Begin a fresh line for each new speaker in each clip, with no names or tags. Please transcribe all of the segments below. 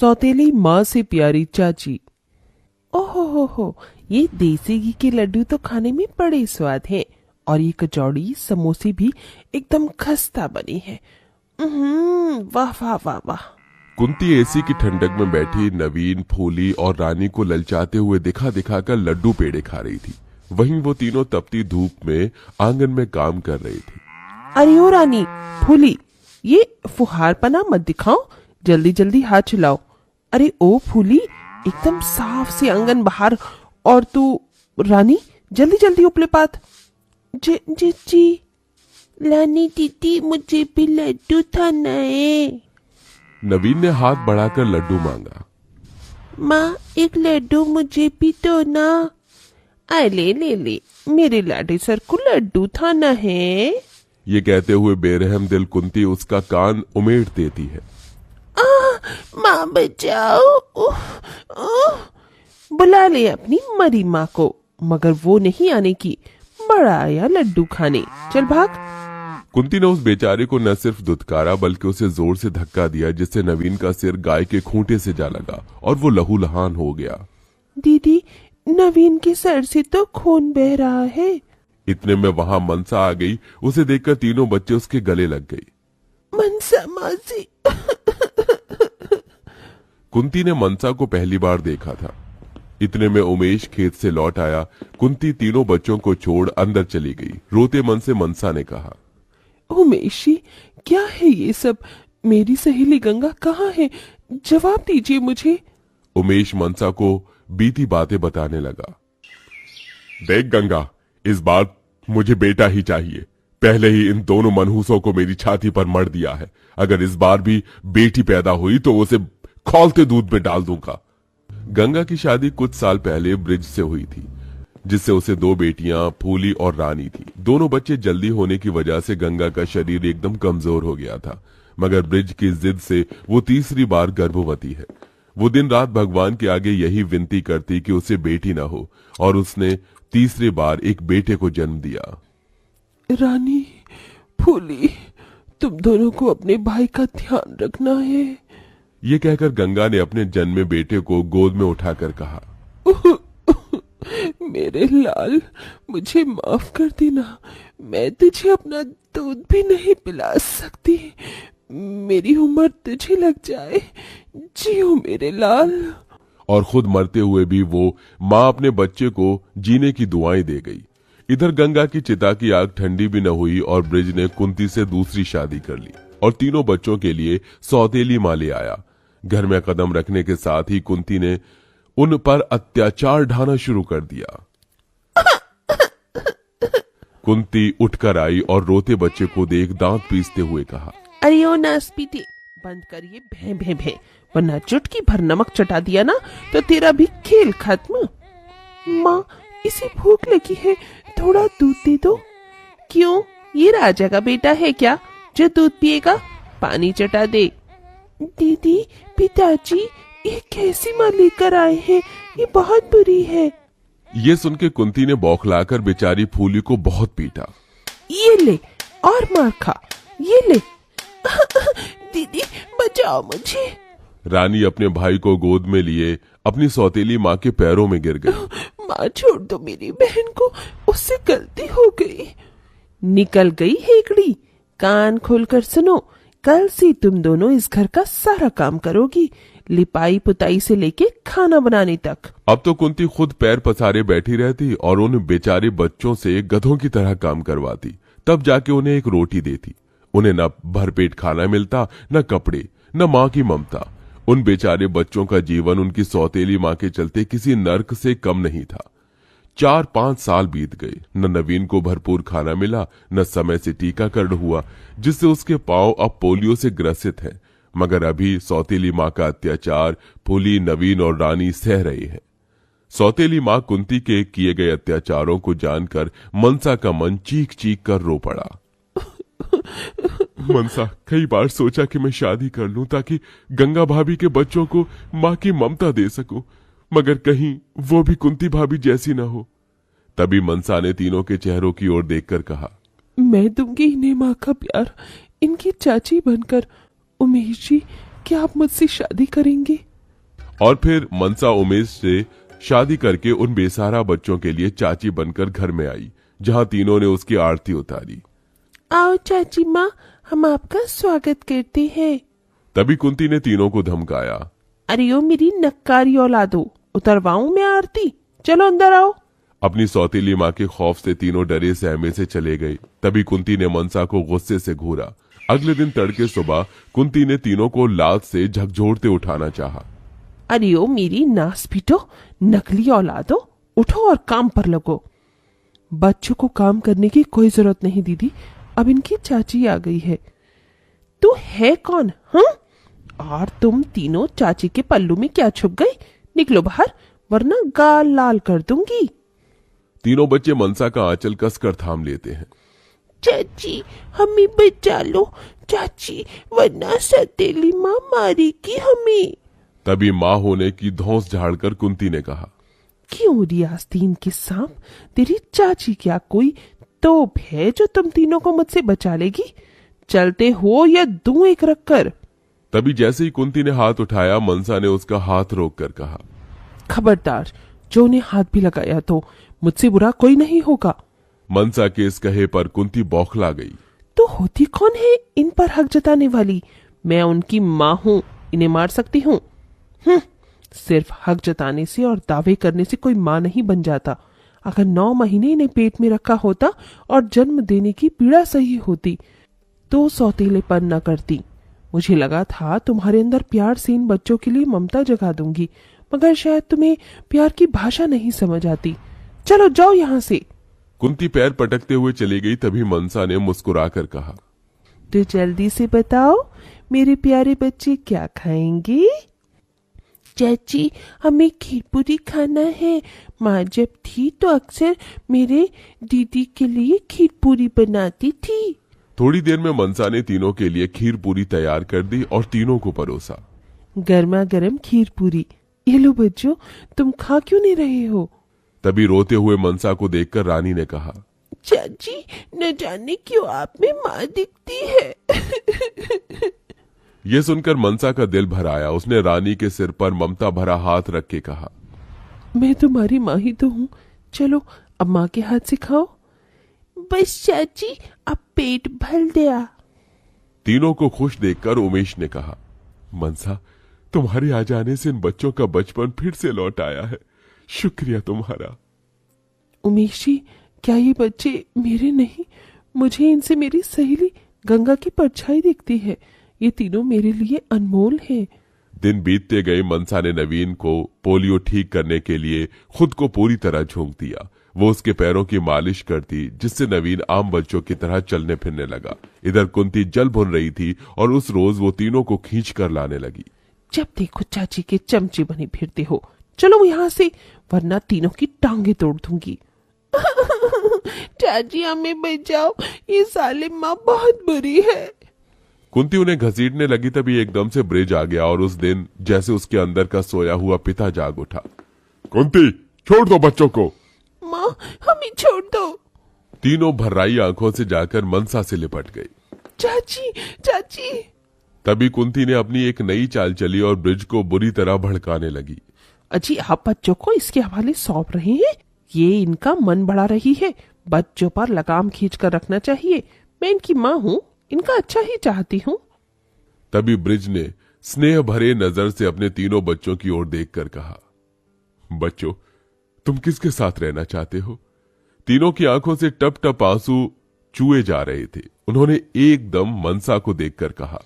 सौतेली माँ से प्यारी चाची। ओहो हो, ये देसी घी के लड्डू तो खाने में बड़े स्वाद हैं और ये कचौड़ी समोसे भी एकदम खस्ता बनी है। वाह वाह वाह वाह।
कुंती एसी की ठंडक में बैठी नवीन, फूली और रानी को ललचाते हुए दिखा दिखा कर लड्डू पेड़े खा रही थी। वहीं वो तीनों तपती धूप में आंगन में काम कर रही थी।
अरे ओ रानी, फूली, ये फुहारपना मत दिखाओ, जल्दी जल्दी हाथ चलाओ। अरे ओ फूली, एकदम साफ से आंगन बाहर, और तू रानी जल्दी जल्दी उपले पात। जी रानी दीदी, मुझे भी लड्डू खाना है।
नवीन ने हाथ बढ़ाकर लड्डू मांगा।
माँ, एक लड्डू मुझे भी दो ना। ले ले ले, मेरे लाडे सर को लड्डू खाना है।
ये कहते हुए बेरहम दिल कुंती उसका कान उमेड़ देती है।
माँ बचाओ। बुला ले अपनी मरी माँ को, मगर वो नहीं आने की। बड़ा आया लड्डू खाने, चल भाग।
कुंती ने उस बेचारे को न सिर्फ दुत्कारा बल्कि उसे जोर से धक्का दिया, जिससे नवीन का सिर गाय के खूंटे से जा लगा और वो लहूलुहान हो गया।
दीदी, नवीन के सर से तो खून बह रहा है।
इतने में वहां मनसा आ गई। उसे देखकर तीनों बच्चे उसके गले लग गई।
मनसा मौसी।
कुंती ने मनसा को पहली बार देखा था। इतने में उमेश खेत से लौट आया। कुंती तीनों बच्चों को छोड़ अंदर चली गई। रोते मन से मनसा ने कहा,
उमेशी, क्या है ये सब? मेरी सहेली गंगा कहाँ है? जवाब दीजिए मुझे।
उमेश मनसा को बीती बातें बताने लगा। देख गंगा, इस बार मुझे बेटा ही चाहिए। पहले ही इन दोनों मनहूसों को मेरी छाती पर मर दिया है। अगर इस बार भी बेटी पैदा हुई तो उसे खौलते दूध में डाल दूंगा। गंगा की शादी कुछ साल पहले ब्रिज से हुई थी, जिससे उसे दो बेटियां फूली और रानी थी। दोनों बच्चे जल्दी होने की वजह से गंगा का शरीर एकदम कमजोर हो गया था, मगर ब्रिज की जिद से वो तीसरी बार गर्भवती है। वो दिन रात भगवान के आगे यही विनती करती कि उसे बेटी ना हो, और उसने तीसरी बार एक बेटे को जन्म दिया।
रानी, फूली, तुम दोनों को अपने भाई का ध्यान रखना है।
ये कहकर गंगा ने अपने जन्मे बेटे को गोद में उठाकर कहा,
मेरे लाल, मुझे माफ कर देना। मैं तुझे अपना दूध भी नहीं पिला सकती। मेरी उम्र तुझे लग जाए। जियो मेरे लाल।
और खुद मरते हुए भी वो माँ अपने बच्चे को जीने की दुआएं दे गई। इधर गंगा की चिता की आग ठंडी भी न हुई और ब्रिज ने कुंती से दूसरी शादी कर ली और तीनों बच्चों के लिए सौतेली माँ ले आया। घर में कदम रखने के साथ ही कुंती ने उन पर अत्याचार ढाना शुरू कर दिया। कुंती उठकर आई और रोते बच्चे को देख दांत पीसते हुए कहा,
अरे ओ नासपीते, बंद करिए भे भे भे, वरना चुटकी भर नमक चटा दिया ना तो तेरा भी खेल खत्म। माँ, इसे भूख लगी है, थोड़ा दूध दे दो। क्यों, ये राजा का बेटा है क्या जो दूध पिएगा? पानी चटा दे। दीदी, पिताजी, ये कैसी माँ लेकर आए हैं? ये बहुत बुरी है।
ये सुन के कुंती ने बौखलाकर बेचारी फूली को बहुत पीटा।
ये ले, और मार खा, ये ले। दीदी, बचाओ मुझे।
रानी अपने भाई को गोद में लिए अपनी सौतेली माँ के पैरों में गिर गई।
माँ, छोड़ दो मेरी बहन को, उससे गलती हो गई। निकल गई हेकड़ी। कान खोलकर सुनो, कल से तुम दोनों इस घर का सारा काम करोगी, लिपाई पुताई से लेके खाना बनाने तक।
अब तो कुंती खुद पैर पसारे बैठी रहती और उन बेचारे बच्चों से गधों की तरह काम करवाती, तब जाके उन्हें एक रोटी देती। उन्हें न भरपेट खाना मिलता, न कपड़े, न माँ की ममता। उन बेचारे बच्चों का जीवन उनकी सौतेली माँ के चलते किसी नर्क से कम नहीं था। 4-5 साल बीत गए, न नवीन को भरपूर खाना मिला, न समय से टीकाकरण हुआ, जिससे उसके पांव अब पोलियो से ग्रसित हैं। मगर अभी सौतेली माँ का अत्याचार फूली, नवीन और रानी सह रहे हैं। सौतेली माँ कुंती के किए गए अत्याचारों को जानकर मनसा का मन चीख चीख कर रो पड़ा। मनसा, कई बार सोचा कि मैं शादी कर लूं ताकि गंगा भाभी के बच्चों को माँ की ममता दे सकूं, मगर कहीं वो भी कुंती भाभी जैसी ना हो। तभी मनसा ने तीनों के चेहरों की ओर देखकर कहा,
मैं दूंगी इन्हें माँ का प्यार, इनकी चाची बनकर। उमेश जी, क्या आप मुझसे शादी करेंगे?
और फिर मनसा उमेश से शादी करके उन बेसहारा बच्चों के लिए चाची बनकर घर में आई, जहां तीनों ने उसकी आरती उतारी।
आओ चाची माँ, हम आपका स्वागत करते हैं।
तभी कुंती ने तीनों को धमकाया।
अरे ओ मेरी नक्कारी औलादो, उतरवाऊं मैं आरती? चलो अंदर आओ।
अपनी सौतेली माँ के खौफ से तीनों डरे सहमे से चले गए। तभी कुंती ने मनसा को गुस्से से घूरा। अगले दिन तड़के सुबह कुंती ने तीनों को लात से झकझोरते उठाना चाहा।
अरे ओ मेरी नास पीटो, नकली औलादो, उठो और काम पर लगो। बच्चों को काम करने की कोई जरूरत नहीं दीदी, अब इनकी चाची आ गई है। तू है कौन? हाँ, और तुम तीनों चाची के पल्लू में क्या छुप गई? निकलो बाहर, वरना गाल लाल कर दूंगी।
तीनों बच्चे मनसा का आंचल कसकर थाम लेते हैं।
चाची हमें बचा लो चाची, वरना सौतेली माँ मारेगी हमें।
तभी माँ होने की धौंस झाड़कर कुंती ने कहा,
क्यों रियास्तीन के सांप, तेरी चाची क्या कोई तोप है जो तुम तीनों को मुझसे बचा लेगी? चलते हो या दूं एक रखकर?
तभी जैसे ही कुंती ने हाथ उठाया, मनसा ने उसका हाथ रोककर कहा,
खबरदार, जो ने हाथ भी लगाया तो मुझसे बुरा कोई नहीं होगा।
मनसा के इस कहे पर कुंती बौखला गई।
तो होती कौन है इन पर हक जताने वाली? मैं उनकी माँ हूँ, इन्हें मार सकती हूँ? सिर्फ हक जताने से और दावे करने से कोई माँ नहीं बन जाता। अगर 9 महीने इन्हें पेट में रखा होता और जन्म देने की पीड़ा सही होती तो सौतेलेपन न करती। मुझे लगा था तुम्हारे अंदर प्यार से इन बच्चों के लिए ममता जगा दूंगी, मगर शायद तुम्हें प्यार की भाषा नहीं समझ आती। चलो जाओ यहाँ से।
कुंती पैर पटकते हुए चली गई। तभी मनसा ने मुस्कुराकर कहा,
तो जल्दी से बताओ मेरे प्यारे बच्चे क्या खाएंगे? चाची हमें खीर पूरी खाना है। माँ जब थी तो अक्सर मेरे दीदी के लिए खीर पूरी बनाती थी।
थोड़ी देर में मनसा ने तीनों के लिए खीर पूरी तैयार कर दी और तीनों को परोसा।
गर्मा गर्म खीर पूरी, ये लो बच्चों, तुम खा क्यों नहीं रहे हो?
तभी रोते हुए मनसा को देखकर रानी ने कहा,
चाची न जाने क्यों आप में माँ दिखती है।
यह सुनकर मनसा का दिल भर आया। उसने रानी के सिर पर ममता भरा हाथ रख के कहा,
मैं तुम्हारी माँ ही तो हूँ, चलो अब माँ के हाथ से खाओ। बस चाची अब पेट भर गया।
तीनों को खुश देखकर उमेश ने कहा, मनसा तुम्हारे आ जाने से इन बच्चों का बचपन फिर से लौट आया है, शुक्रिया तुम्हारा।
उमेश जी, क्या ये बच्चे मेरे नहीं? मुझे इनसे मेरी सहेली गंगा की परछाई दिखती है। ये तीनों मेरे लिए अनमोल हैं।
दिन बीतते गए। मनसा ने नवीन को पोलियो ठीक करने के लिए खुद को पूरी तरह झोंक दिया। वो उसके पैरों की मालिश करती, जिससे नवीन आम बच्चों की तरह चलने फिरने लगा। इधर कुंती जल भुन रही थी और उस रोज वो तीनों को खींच कर लाने लगी।
जब देखो चाची के चमचे बने फिरते हो, चलो यहाँ से, वरना तीनों की टांगे तोड़ दूंगी। चाची हमें बचाओ, ये सालिम माँ बहुत बुरी है।
कुंती उन्हें घसीटने लगी। तभी एकदम से ब्रिज आ गया और उस दिन जैसे उसके अंदर का सोया हुआ पिता जाग उठा। कुंती छोड़ दो बच्चों को।
माँ हमें छोड़ दो।
तीनों भर्राई आंखों से जाकर मनसा से लिपट गई।
चाची चाची।
तभी कुंती ने अपनी एक नई चाल चली और ब्रिज को बुरी तरह भड़काने लगी।
अजी आप बच्चों को इसके हवाले सौंप रहे हैं? ये इनका मन बढ़ा रही है। बच्चों पर लगाम खींच कर रखना चाहिए। मैं इनकी माँ हूँ, इनका अच्छा ही चाहती हूँ।
तभी ब्रिज ने स्नेह भरे नजर से अपने तीनों बच्चों की ओर देखकर कहा, बच्चों तुम किसके साथ रहना चाहते हो? तीनों की आंखों से टप टप आंसू चूए जा रहे थे। उन्होंने एकदम मनसा को देखकर कहा,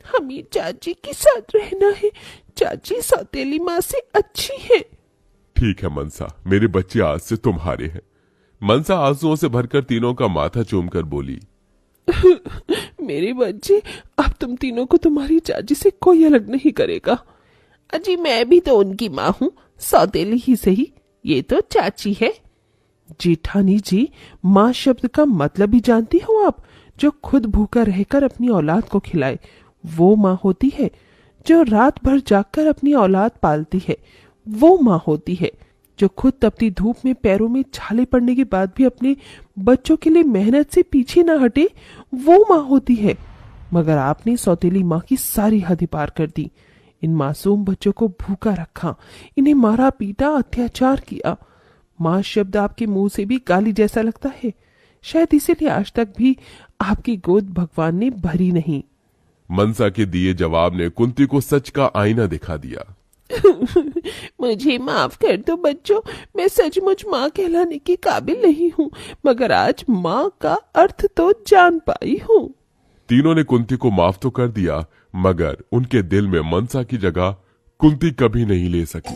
हमें चाची के साथ रहना है। चाची सौतेली माँ से अच्छी है।
ठीक है मनसा, मेरे बच्चे आज से तुम्हारे हैं। मनसा आंसुओं से भरकर तीनों का माथा चूमकर बोली,
मेरे बच्चे, अब तुम तीनों को तुम्हारी चाची से कोई अलग नहीं करेगा। अजी मैं भी तो उनकी माँ हूँ, सौतेली ही सही, ये तो चाची है। जेठानी जी, माँ शब्द का मतलब भी जानती हो आप? जो खुद भूखा रहकर अपनी औलाद को खिलाए वो माँ होती है। जो रात भर जागकर अपनी औलाद पालती है वो माँ होती है। जो खुद तपती धूप में पैरों में छाले पड़ने के बाद भी अपने बच्चों के लिए मेहनत से पीछे ना हटे वो माँ होती है। मगर आपने सौतेली माँ की सारी हदें पार कर दी। इन मासूम बच्चों को भूखा रखा, इन्हें मारा पीटा, अत्याचार किया। माँ शब्द आपके मुंह से भी गाली जैसा लगता है, शायद इसीलिए आज तक भी आपकी गोद भगवान ने भरी नहीं।
मनसा के दिए जवाब ने कुंती को सच का आईना दिखा दिया।
मुझे माफ कर दो बच्चों, मैं सचमुच माँ कहलाने की काबिल नहीं हूँ, मगर आज माँ का अर्थ तो जान पाई हूँ।
तीनों ने कुंती को माफ तो कर दिया, मगर उनके दिल में मनसा की जगह कुंती कभी नहीं ले सकी।